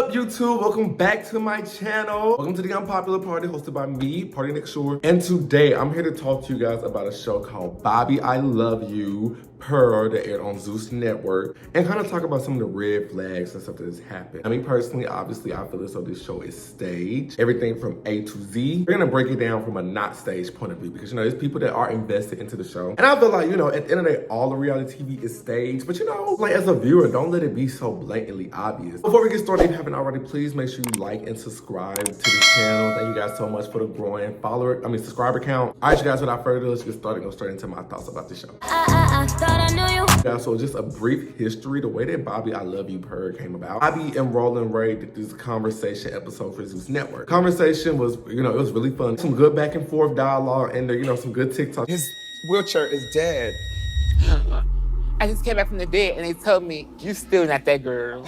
up, YouTube? Welcome back to my channel. Welcome to the Unpopular Party hosted by me, Party Next Shore. And today I'm here to talk to you guys about a show called Bobby, I Love You, Purr, that aired on Zeus Network, and kind of talk about some of the red flags and stuff that has happened. I mean, personally, obviously, I feel as though this show is staged. Everything from A to Z. We're gonna break it down from a not staged point of view because, there's people that are invested into the show. And I feel like, at the end of the day, all the reality TV is staged. But, like as a viewer, don't let it be so blatantly obvious. Before we get started, if you haven't already, please make sure you like and subscribe to the channel. Thank you guys so much for the growing subscriber count. All right, you guys, without further ado, let's get started and go straight into my thoughts about the show. Thought I knew you. Yeah, so just a brief history, the way that Bobby, I Love You, Purr came about. Bobby and Roland Ray did this conversation episode for Zeus Network. Conversation was, it was really fun. Some good back and forth dialogue and there, some good TikTok. His wheelchair is dead. I just came back from the dead and they told me, you still not that girl.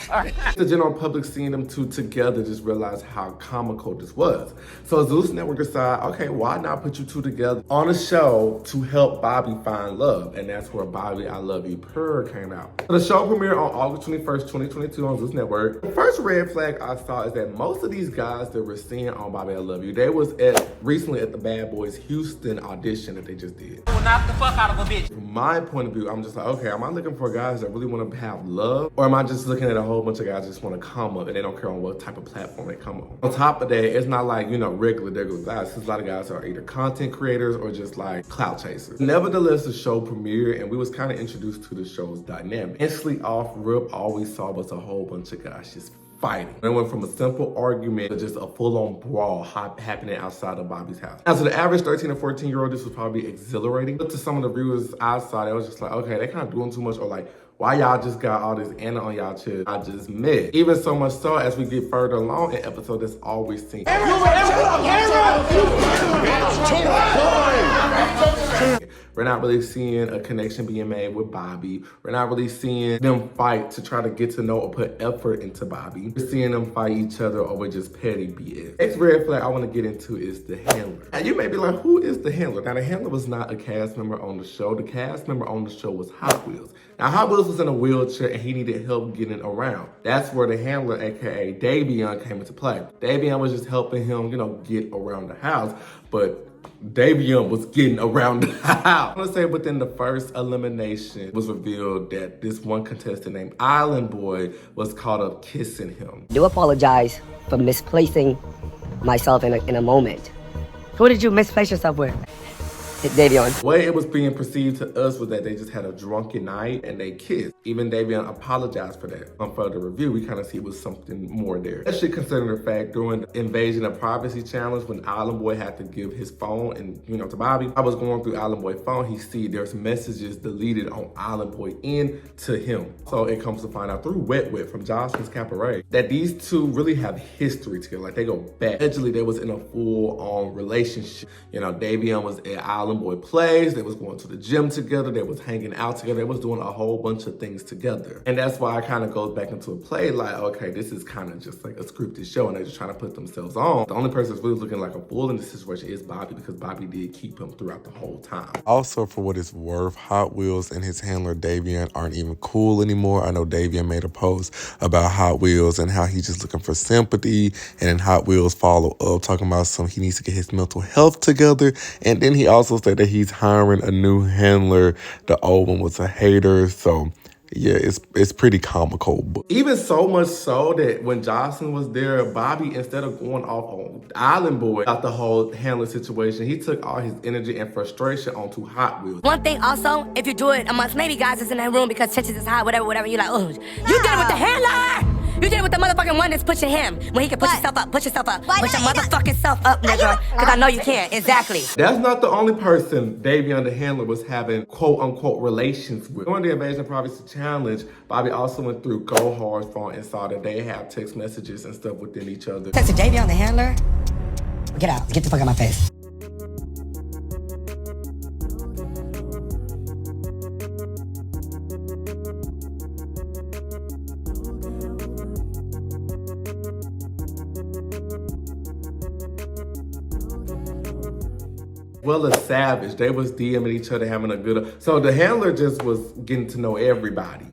The general public seeing them two together just realized how comical this was. So Zeus Network decided, okay, why not put you two together on a show to help Bobby find love? And that's where Bobby, I Love You, Purr came out. So the show premiered on August 21st, 2022 on Zeus Network. The first red flag I saw is that most of these guys that we're seeing on Bobby, I Love You, they was recently at the Bad Boys Houston audition that they just did. Knock the fuck out of a bitch. From my point of view, I'm just like, okay, am I looking for guys that really want to have love? Or am I just looking at a whole bunch of guys that just want to come up and they don't care on what type of platform they come on? On top of that, it's not like, regular guys. There's a lot of guys that are either content creators or just like clout chasers. Nevertheless, the show premiered and we was kind of introduced to the show's dynamic. Instantly off rip, all we saw was a whole bunch of guys just fighting. It went from a simple argument to just a full-on brawl happening outside of Bobby's house. Now, to the average 13 or 14-year-old, this was probably exhilarating. But to some of the viewers outside, it was just like, okay, they kind of doing too much, or like, why y'all just got all this Anna on y'all chest? I just met. Even so much so, as we get further along in episode, that's all we've seen. We're not really seeing a connection being made with Bobby. We're not really seeing them fight to try to get to know or put effort into Bobby. We're seeing them fight each other over just petty BS. Next red flag I want to get into is the handler. And you may be like, who is the handler? Now, the handler was not a cast member on the show. The cast member on the show was Hot Wheels. Now, Hot Wheels was in a wheelchair and he needed help getting around. That's where the handler, aka Davion, came into play. Davion was just helping him, get around the house, but Davion was getting around the house. I want to say within the first elimination, it was revealed that this one contestant named Island Boy was caught up kissing him. I do apologize for misplacing myself in a moment. Who did you misplace yourself with? Davion. The way it was being perceived to us was that they just had a drunken night and they kissed. Even Davion apologized for that. On further review, we kind of see it was something more there. Especially considering the fact during the Invasion of Privacy Challenge, when Island Boy had to give his phone and, to Bobby, I was going through Island Boy's phone, he see there's messages deleted on Island Boy end to him. So it comes to find out through Wet Wet from Jocelyn's Cabaret that these two really have history together. Like they go back. Allegedly, they was in a full-on relationship. Davion was at Island Boy plays, they was going to the gym together, they was hanging out together, they was doing a whole bunch of things together. And that's why it kind of goes back into a play like, okay, this is kind of just like a scripted show and they're just trying to put themselves on. The only person that's really looking like a fool in this situation is Bobby, because Bobby did keep him throughout the whole time. Also, for what it's worth, Hot Wheels and his handler Davion aren't even cool anymore. I know Davion made a post about Hot Wheels and how he's just looking for sympathy, and then Hot Wheels follow up talking about he needs to get his mental health together. And then he also said that he's hiring a new handler. The old one was a hater. So yeah, it's pretty comical. Even so much so that when Jocelyn was there, Bobby, instead of going off on Island Boy about the whole handler situation, he took all his energy and frustration onto Hot Wheels. One thing also, if you do it amongst maybe guys that's in that room because tensions is high, whatever, you're like, oh, you did it with the handler! You did it with the motherfucking one that's pushing him. When he can push yourself up. Push your motherfucking self up, nigga. Because I know you can. Exactly. That's not the only person Davion the handler was having quote-unquote relations with. During the Invasion of Privacy Challenge, Bobby also went through Go Hard's phone and saw that they have text messages and stuff within each other. Texted Davion the handler? Get out. Get the fuck out of my face. Well, as Savage, they was DMing each other, having a good. So the handler just was getting to know everybody.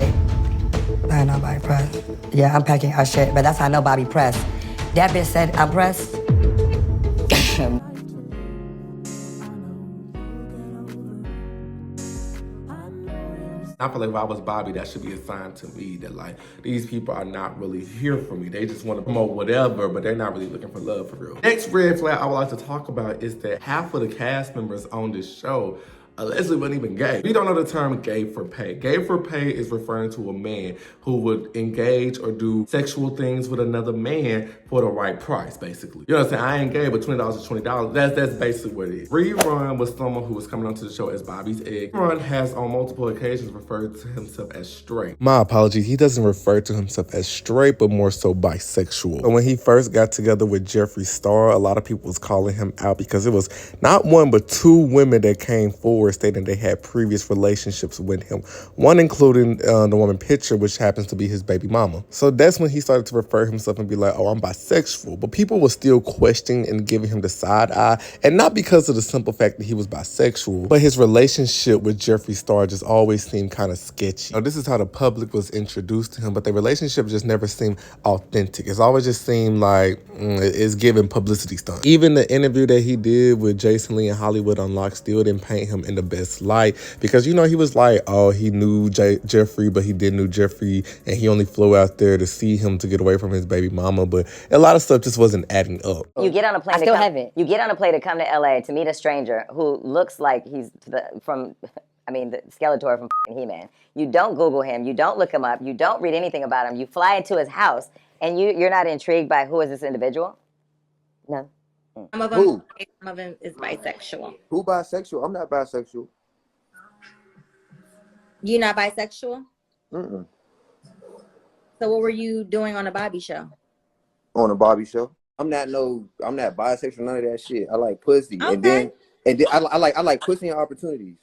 I know Bobby pressed. Yeah, I'm packing our shit, but that's how I know Bobby pressed. That bitch said I'm pressed. I feel like if I was Bobby, that should be a sign to me that like these people are not really here for me. They just want to promote whatever, but they're not really looking for love for real. Next red flag I would like to talk about is that half of the cast members on this show allegedly wasn't even gay. If you don't know the term gay for pay, gay for pay is referring to a man who would engage or do sexual things with another man for the right price, basically. You know what I'm saying? I ain't gay, but $20 is $20. That's basically what it is. Rerun was someone who was coming onto the show as Bobby's egg. Rerun has on multiple occasions referred to himself as straight. My apologies, he doesn't refer to himself as straight, but more so bisexual. So when he first got together with Jeffree Star, a lot of people was calling him out because it was not one, but two women that came forward stating they had previous relationships with him. One including the woman Picture, which happens to be his baby mama. So that's when he started to refer himself and be like, oh, I'm bisexual. But people were still questioning and giving him the side eye. And not because of the simple fact that he was bisexual, but his relationship with Jeffree Star just always seemed kind of sketchy. Now, this is how the public was introduced to him, but their relationship just never seemed authentic. It's always just seemed like it's giving publicity stunt. Even the interview that he did with Jason Lee and Hollywood Unlocked still didn't paint him in the best light, because you know he was like, oh, he knew Jeffree, but he didn't know Jeffree, and he only flew out there to see him to get away from his baby mama. But a lot of stuff just wasn't adding up. You get on a plane. I still haven't. You get on a plane to come to LA to meet a stranger who looks like he's the Skeletor from He-Man. You don't Google him. You don't look him up. You don't read anything about him. You fly into his house, and you're not intrigued by who is this individual? No. Some of them, some of them is bisexual. Who bisexual? I'm not bisexual. You not bisexual? Mm-mm. So what were you doing on a Bobby show? On a Bobby show? I'm not bisexual, none of that shit. I like pussy. Okay. And then I like pussy and opportunities.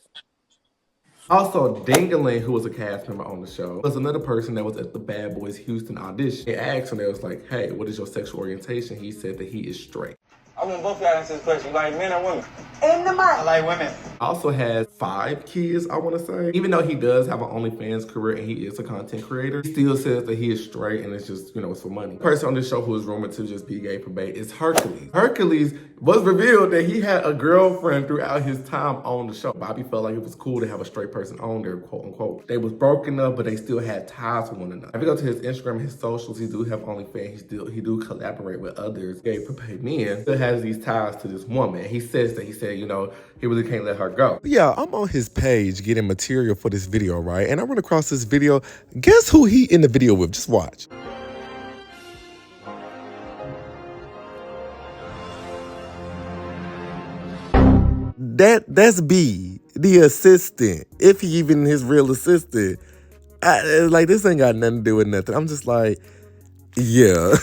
Also, Dingaling, who was a cast member on the show, was another person that was at the Bad Boys Houston audition. They asked him, they was like, hey, what is your sexual orientation? He said that he is straight. I want both of y'all to answer this question. You like men or women? In the mic. I like women. Also has 5 kids, I want to say. Even though he does have an OnlyFans career and he is a content creator, he still says that he is straight and it's just, it's for money. The person on this show who is rumored to just be gay for bait is Hercules. Hercules was revealed that he had a girlfriend throughout his time on the show. Bobby felt like it was cool to have a straight person on there, quote unquote. They was broken up, but they still had ties with one another. If you go to his Instagram and his socials, he do have OnlyFans. He do collaborate with others gay for bait men. Still has these ties to this woman. And he said, he really can't let her go. Yeah, I'm on his page getting material for this video, right? And I run across this video. Guess who he in the video with? Just watch. That's B, the assistant. If he even his real assistant. This ain't got nothing to do with nothing. I'm just like, yeah.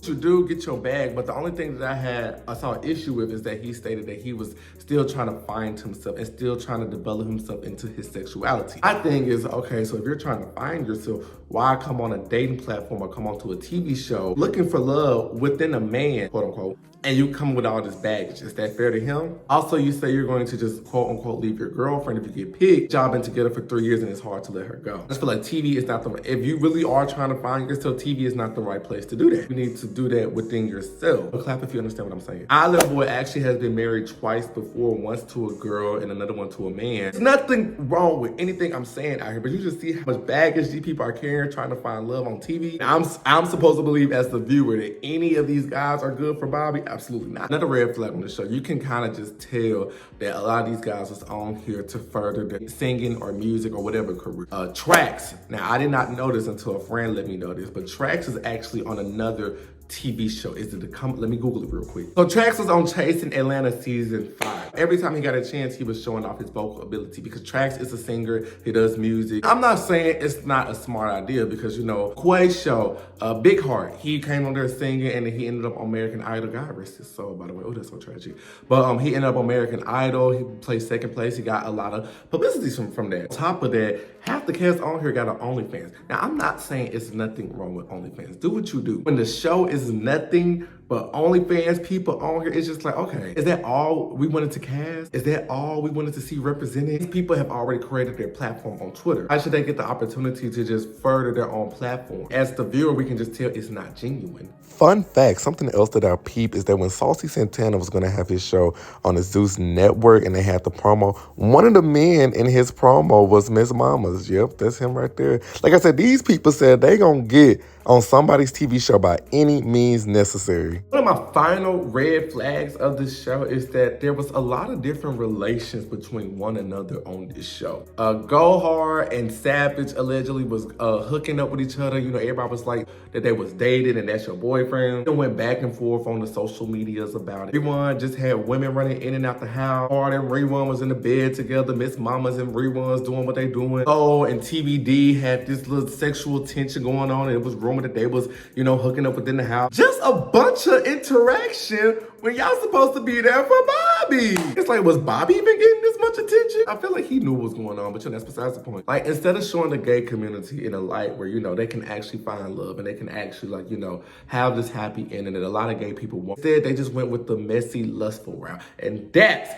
You do get your bag, but the only thing that I saw an issue with is that he stated that he was still trying to find himself and still trying to develop himself into his sexuality. My thing is, okay, so if you're trying to find yourself, why come on a dating platform or come onto a TV show looking for love within a man, quote unquote, and you come with all this baggage? Is that fair to him? Also, you say you're going to just quote unquote leave your girlfriend if you get picked. Y'all been together for 3 years and it's hard to let her go. I just feel like TV is not if you really are trying to find yourself, TV is not the right place to do that. You need to do that within yourself. But clap if you understand what I'm saying. Island Boy actually has been married twice before, once to a girl and another one to a man. There's nothing wrong with anything I'm saying out here, but you just see how much baggage these people are carrying trying to find love on TV. Now, I'm supposed to believe as the viewer that any of these guys are good for Bobby? Absolutely not. Another red flag on the show. You can kind of just tell that a lot of these guys was on here to further their singing or music or whatever career. Trax. Now, I did not know this until a friend let me know this, but Trax is actually on another TV show. Is it let me Google it real quick. So Trax was on Chasing Atlanta season 5. Every time he got a chance, he was showing off his vocal ability because Trax is a singer, he does music. I'm not saying it's not a smart idea because, Quay's show, Big Heart, he came on there singing and then he ended up on American Idol. God rest his soul, by the way. Oh, that's so tragic. But he ended up on American Idol. He placed 2nd place. He got a lot of publicity from that. On top of that, half the cast on here got an OnlyFans. Now, I'm not saying it's nothing wrong with OnlyFans. Do what you do. When the show is nothing But OnlyFans people on here, it's just like, okay, is that all we wanted to cast? Is that all we wanted to see represented? These people have already created their platform on Twitter. Why should they get the opportunity to just further their own platform? As the viewer, we can just tell it's not genuine. Fun fact, something else that I peeped is that when Saucy Santana was going to have his show on the Zeus Network and they had the promo, one of the men in his promo was Miss Mama's. Yep, that's him right there. Like I said, these people said they going to get on somebody's TV show by any means necessary. One of my final red flags of this show is that there was a lot of different relations between one another on this show. Gohar and Savage allegedly was hooking up with each other. You know, everybody was like that they was dating and that's your boyfriend. It went back and forth on the social medias about it. Everyone just had women running in and out the house. Hard and Rerun was in the bed together. Miss Mamas and Rerun's doing what they doing. Oh, and TVD had this little sexual tension going on, and it was rumored that they was, you know, hooking up within the house. Just a bunch of interaction when y'all supposed to be there for Bobby. It's like, was Bobby even getting this much attention? I feel like he knew what was going on, but you know, that's besides the point. Like, instead of showing the gay community in a light where, you know, they can actually find love and they can actually, like, you know, have this happy ending that a lot of gay people want. Instead, they just went with the messy, lustful route. And that's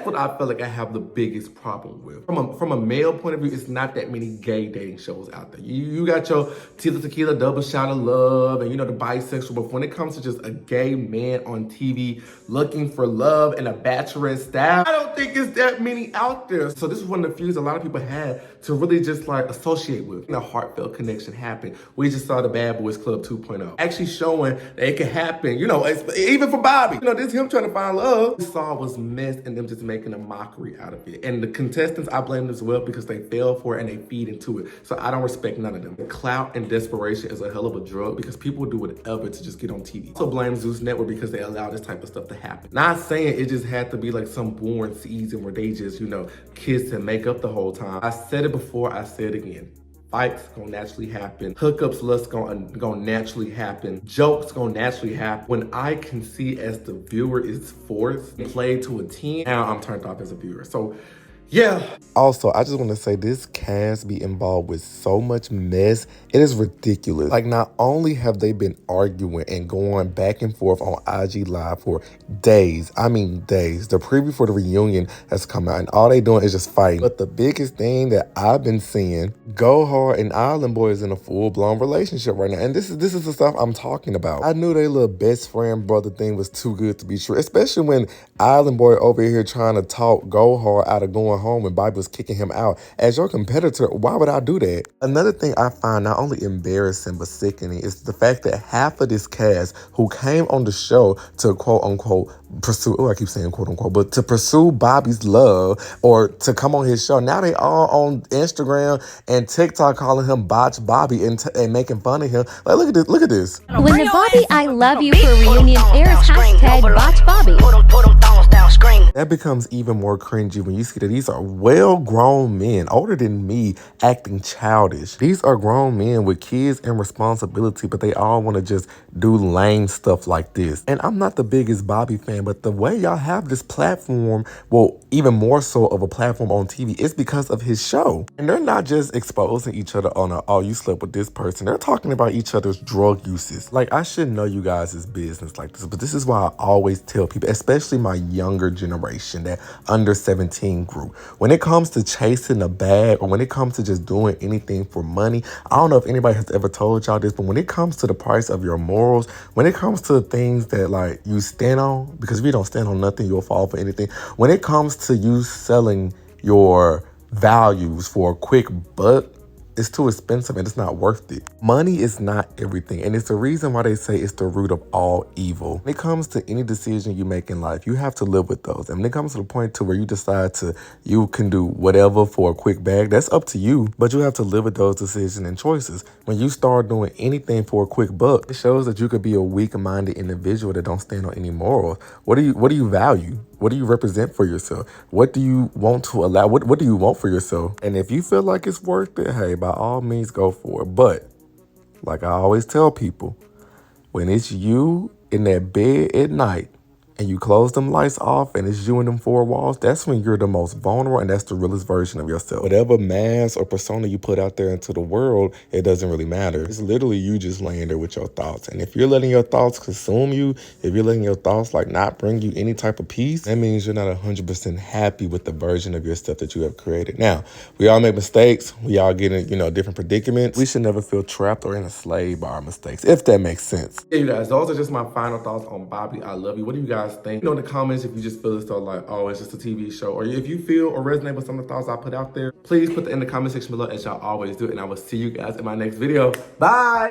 what I feel like I have the biggest problem with. From a male point of view, it's not that many gay dating shows out there. You got your Tila Tequila Double Shot of Love and, you know, the bisexual, but when it comes to just a gay man on TV looking for love in a bachelorette style, I don't think it's that many out there. So this is one of the fews a lot of people had to really just like associate with. A heartfelt connection happened. We just saw the Bad Boys Club 2.0. Actually showing that it can happen, you know, even for Bobby. You know, this is him trying to find love. We saw was mess and them just making a mockery out of it. And the contestants, I blame them as well because they fell for it and they feed into it. So I don't respect none of them. The clout and desperation is a hell of a drug because people do whatever to just get on TV. Also blame Zeus Network because they allow this type of stuff to happen. Not saying it just had to be like some boring season where they just, you know, kiss and make up the whole time. I said it before, I said it again. Fights gonna naturally happen. Hookups, lust gonna naturally happen. Jokes gonna naturally happen. When I can see as the viewer is forced and played to a 10, now I'm turned off as a viewer. So yeah. Also, I just want to say this cast be involved with so much mess. It is ridiculous. Like, not only have they been arguing and going back and forth on IG Live for days, I mean days. The preview for the reunion has come out and all they doing is just fighting. But the biggest thing that I've been seeing, Gohar and Island Boy is in a full-blown relationship right now. And this is the stuff I'm talking about. I knew their little best friend brother thing was too good to be true, especially when Island Boy over here trying to talk Gohar out of going home when Bobby was kicking him out. As your competitor, why would I do that? Another thing I find not only embarrassing but sickening is the fact that half of this cast who came on the show to quote unquote pursue, I keep saying quote unquote, but to pursue Bobby's love or to come on his show, now they all on Instagram and TikTok calling him Botch Bobby and making fun of him. Like, look at this. When the Bobby I Love You for reunion airs, hashtag Botch Bobby. That becomes even more cringy when you see that these are well-grown men, older than me, acting childish. These are grown men with kids and responsibility, but they all want to just do lame stuff like this. And I'm not the biggest Bobby fan, but the way y'all have this platform, well, even more so of a platform on TV, is because of his show. And they're not just exposing each other on a, oh, you slept with this person. They're talking about each other's drug uses. Like, I should know you guys' business like this, but this is why I always tell people, especially my younger generation, that under 17 group, when it comes to chasing a bag or when it comes to just doing anything for money, I don't know if anybody has ever told y'all this, but when it comes to the price of your morals, when it comes to things that like you stand on, because if you don't stand on nothing, you'll fall for anything. When it comes to you selling your values for a quick buck, it's too expensive and it's not worth it. Money is not everything, and it's the reason why they say it's the root of all evil. When it comes to any decision you make in life, you have to live with those. And when it comes to the point to where you decide you can do whatever for a quick bag, that's up to you, but you have to live with those decisions and choices. When you start doing anything for a quick buck, it shows that you could be a weak-minded individual that don't stand on any morals. What do you value? What do you represent for yourself? What do you want to allow? What do you want for yourself? And if you feel like it's worth it, hey, by all means, go for it. But like I always tell people, when it's you in that bed at night and you close them lights off and it's you in them four walls, that's when you're the most vulnerable and that's the realest version of yourself. Whatever mask or persona you put out there into the world, it doesn't really matter. It's literally you just laying there with your thoughts. And if you're letting your thoughts consume you, if you're letting your thoughts like not bring you any type of peace, that means you're not 100% happy with the version of yourself that you have created. Now, we all make mistakes. We all get in, different predicaments. We should never feel trapped or enslaved by our mistakes, if that makes sense. Yeah, you guys, those are just my final thoughts on Bobby, I Love You. What do you guys think? In the comments if you just feel as though like, oh, it's just a TV show. Or if you feel or resonate with some of the thoughts I put out there, please put them in the comment section below as y'all always do. And I will see you guys in my next video. Bye!